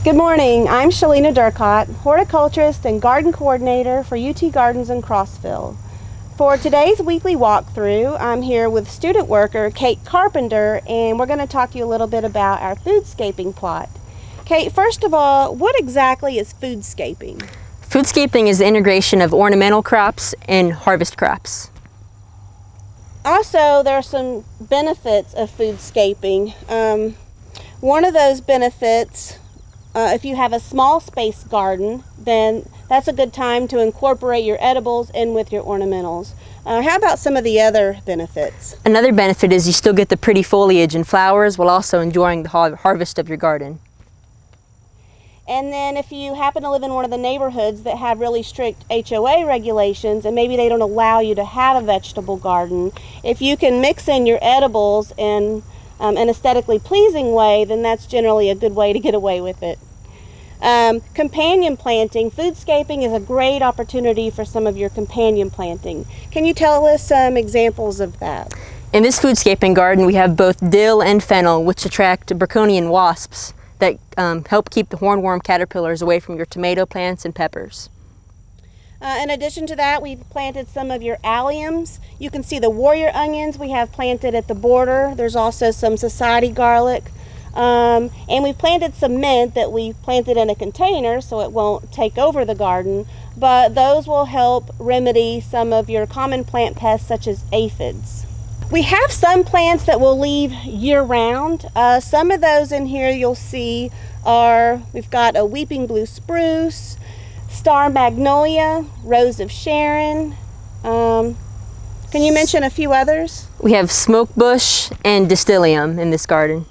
Good morning, I'm Shalina Durcott, horticulturist and garden coordinator for UT Gardens in Crossville. For today's weekly walkthrough, I'm here with student worker Kate Carpenter, and we're going to talk to you a little bit about our foodscaping plot. Kate, first of all, what exactly is foodscaping? Foodscaping is the integration of ornamental crops and harvest crops. Also, there are some benefits of foodscaping. One of those benefits, if you have a small space garden, then that's a good time to incorporate your edibles in with your ornamentals. How about some of the other benefits? Another benefit is you still get the pretty foliage and flowers while also enjoying the harvest of your garden. And then if you happen to live in one of the neighborhoods that have really strict HOA regulations and maybe they don't allow you to have a vegetable garden, if you can mix in your edibles in an aesthetically pleasing way, then that's generally a good way to get away with it. Companion planting. Foodscaping is a great opportunity for some of your companion planting. Can you tell us some examples of that? In this foodscaping garden, we have both dill and fennel, which attract Braconian wasps that help keep the hornworm caterpillars away from your tomato plants and peppers. In addition to that, we've planted some of your alliums. You can see the warrior onions we have planted at the border. There's also some society garlic. And we've planted some mint that we planted in a container so it won't take over the garden, but those will help remedy some of your common plant pests such as aphids. We have some plants that we'll leave year-round. Some of those in here you'll see we've got a weeping blue spruce, star magnolia, rose of Sharon. Can you mention a few others? We have smoke bush and distillium in this garden.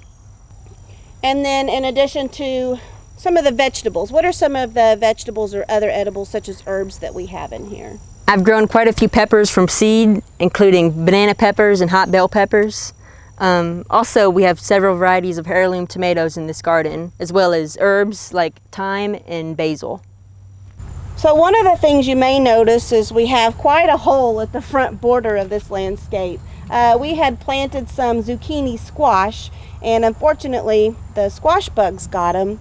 And then in addition to some of the vegetables, what are some of the vegetables or other edibles such as herbs that we have in here? I've grown quite a few peppers from seed, including banana peppers and hot bell peppers. Also, we have several varieties of heirloom tomatoes in this garden, as well as herbs like thyme and basil. So one of the things you may notice is we have quite a hole at the front border of this landscape. We had planted some zucchini squash, and unfortunately the squash bugs got them.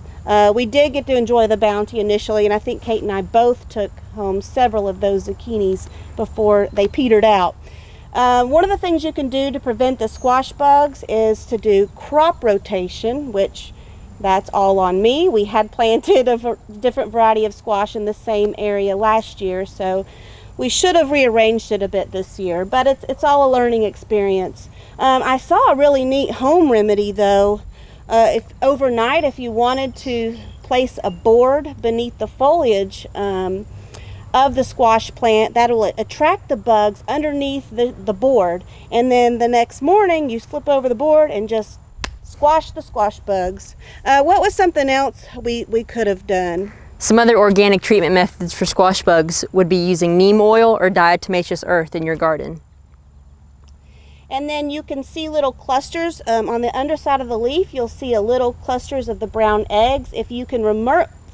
We did get to enjoy the bounty initially, and I think Kate and I both took home several of those zucchinis before they petered out. One of the things you can do to prevent the squash bugs is to do crop rotation, which that's all on me. We had planted a different variety of squash in the same area last year, so we should have rearranged it a bit this year, but it's all a learning experience. I saw a really neat home remedy though. Overnight, if you wanted to place a board beneath the foliage of the squash plant, that will attract the bugs underneath the board, and then the next morning you flip over the board and just squash the squash bugs. What was something else we could have done? Some other organic treatment methods for squash bugs would be using neem oil or diatomaceous earth in your garden. And then you can see little clusters on the underside of the leaf. You'll see little clusters of the brown eggs. If you can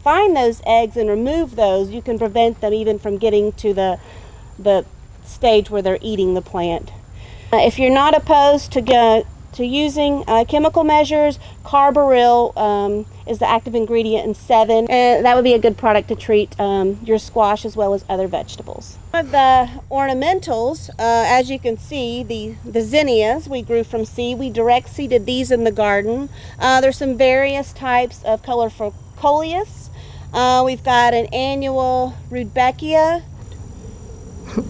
find those eggs and remove those, you can prevent them even from getting to the stage where they're eating the plant. If you're not opposed to using chemical measures, carbaryl is the active ingredient in 7, and that would be a good product to treat your squash as well as other vegetables. One of the ornamentals, as you can see, the zinnias we grew from seed. We direct seeded these in the garden. There's some various types of colorful coleus. We've got an annual rudbeckia,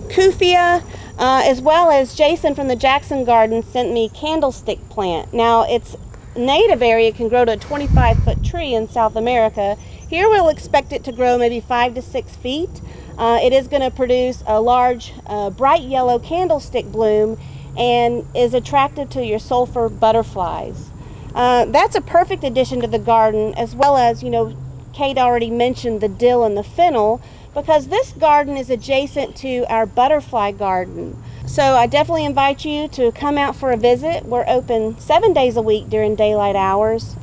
kufia, as well as Jason from the Jackson Garden sent me candlestick plant. Now its native area can grow to a 25-foot tree in South America. Here we'll expect it to grow maybe 5 to 6 feet. It is going to produce a large bright yellow candlestick bloom and is attractive to your sulfur butterflies. That's a perfect addition to the garden, as well as, Kate already mentioned the dill and the fennel, because this garden is adjacent to our butterfly garden. So I definitely invite you to come out for a visit. We're open 7 days a week during daylight hours.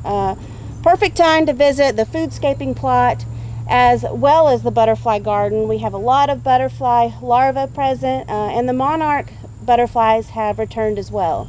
Perfect time to visit the foodscaping plot as well as the butterfly garden. We have a lot of butterfly larvae present, and the monarch butterflies have returned as well.